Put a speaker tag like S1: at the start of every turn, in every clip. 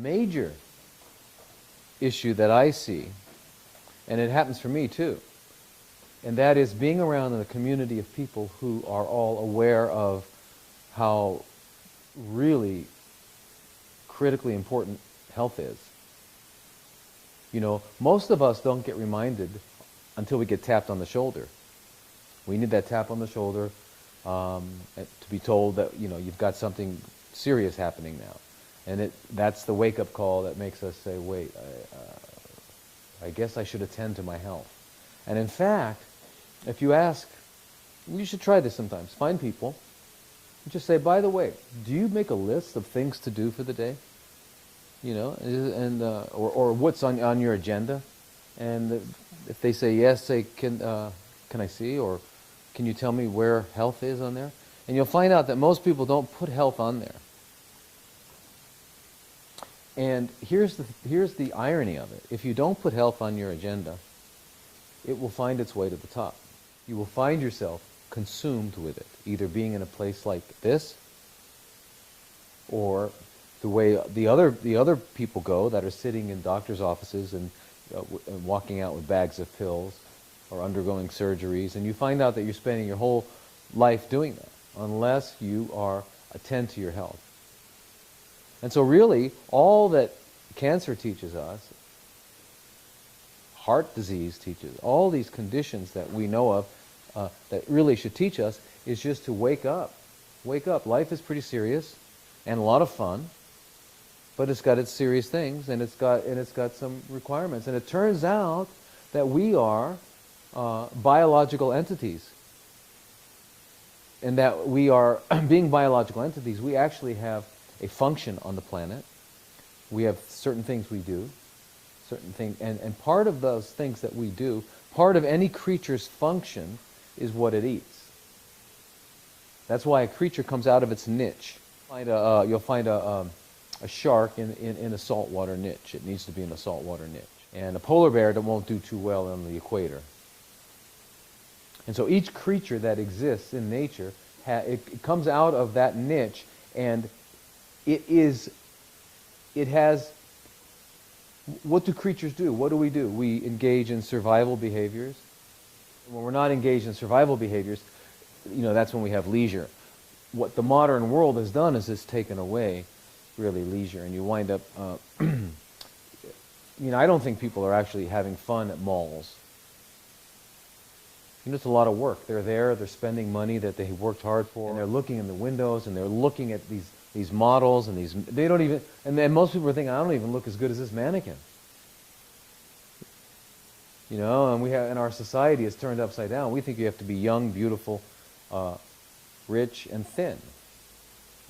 S1: major issue that I see, and it happens for me too, and that is being around in a community of people who are all aware of how really critically important health is. You know, most of us don't get reminded until we get tapped on the shoulder. We need that tap on the shoulder to be told that, you know, you've got something serious happening now. And that's the wake-up call that makes us say, wait, I guess I should attend to my health. And in fact, if you ask, you should try this sometimes, find people, and just say, by the way, do you make a list of things to do for the day? You know, and or what's on your agenda? And if they say yes, say, can I see, or can you tell me where health is on there? And you'll find out that most people don't put health on there. And here's the irony of it. If you don't put health on your agenda, it will find its way to the top. You will find yourself consumed with it, either being in a place like this, or the way the other people go that are sitting in doctors' offices and walking out with bags of pills, or undergoing surgeries, and you find out that you're spending your whole life doing that, unless you attend to your health. And so really, all that cancer teaches us, heart disease teaches, all these conditions that we know of that really should teach us, is just to wake up. Wake up. Life is pretty serious and a lot of fun, but it's got its serious things, and it's got some requirements. And it turns out that we are biological entities, and that we are, being biological entities, we actually have a function on the planet. We have certain things we do, certain things, and part of those things that we do, part of any creature's function is what it eats. That's why a creature comes out of its niche. You'll find a shark in a saltwater niche. It needs to be in a saltwater niche. And a polar bear that won't do too well on the equator. And so each creature that exists in nature, it comes out of that niche, and it has, what do creatures do? What do? We engage in survival behaviors. When we're not engaged in survival behaviors, you know, that's when we have leisure. What the modern world has done is it's taken away really leisure, and you wind up, you know, I don't think people are actually having fun at malls. You know, it's a lot of work. They're there, they're spending money that they worked hard for, and they're looking in the windows, and they're looking at these models, and they don't even, and then most people are thinking, I don't even look as good as this mannequin. You know, and our society is turned upside down. We think you have to be young, beautiful, rich, and thin,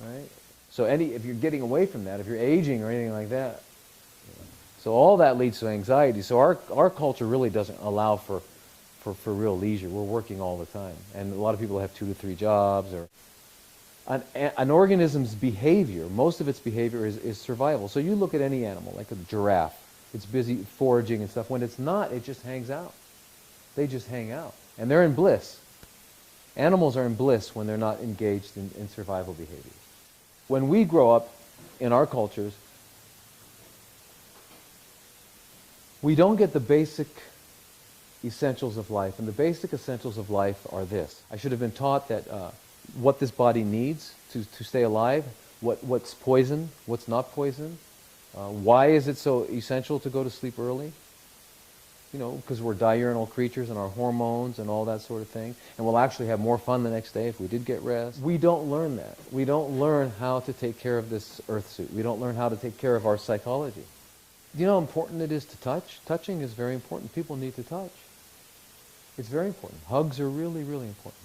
S1: right? So if you're getting away from that, if you're aging or anything like that, so all that leads to anxiety. So our culture really doesn't allow for real leisure. We're working all the time, and a lot of people have 2 to 3 jobs. Or an organism's behavior, most of its behavior is survival. So you look at any animal, like a giraffe. It's busy foraging and stuff. When it's not, it just hangs out. They just hang out. And they're in bliss. Animals are in bliss when they're not engaged in survival behaviors. When we grow up in our cultures, we don't get the basic essentials of life. And the basic essentials of life are this. I should have been taught that what this body needs to stay alive, what's poison, what's not poison. Why is it so essential to go to sleep early? You know, because we're diurnal creatures, and our hormones and all that sort of thing. And we'll actually have more fun the next day if we did get rest. We don't learn that. We don't learn how to take care of this earth suit. We don't learn how to take care of our psychology. Do you know how important it is to touch? Touching is very important. People need to touch. It's very important. Hugs are really, really important.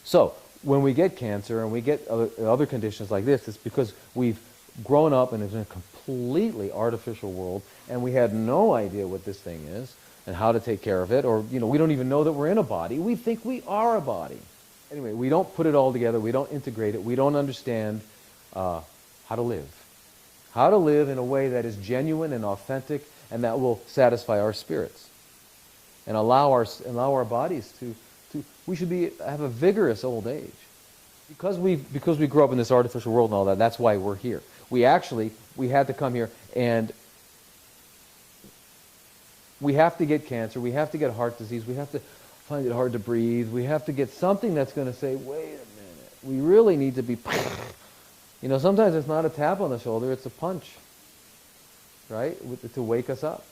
S1: So, when we get cancer and we get other conditions like this, it's because we've grown up in a completely artificial world, and we had no idea what this thing is and how to take care of it, or, you know, we don't even know that we're in a body. We think we are a body. Anyway, we don't put it all together. We don't integrate it. We don't understand how to live. How to live in a way that is genuine and authentic, and that will satisfy our spirits and allow our bodies to we should have a vigorous old age. Because we grew up in this artificial world and all that, that's why we're here. We had to come here, and we have to get cancer, we have to get heart disease, we have to find it hard to breathe, we have to get something that's going to say, wait a minute, we really need to be, sometimes it's not a tap on the shoulder, it's a punch, right, to wake us up.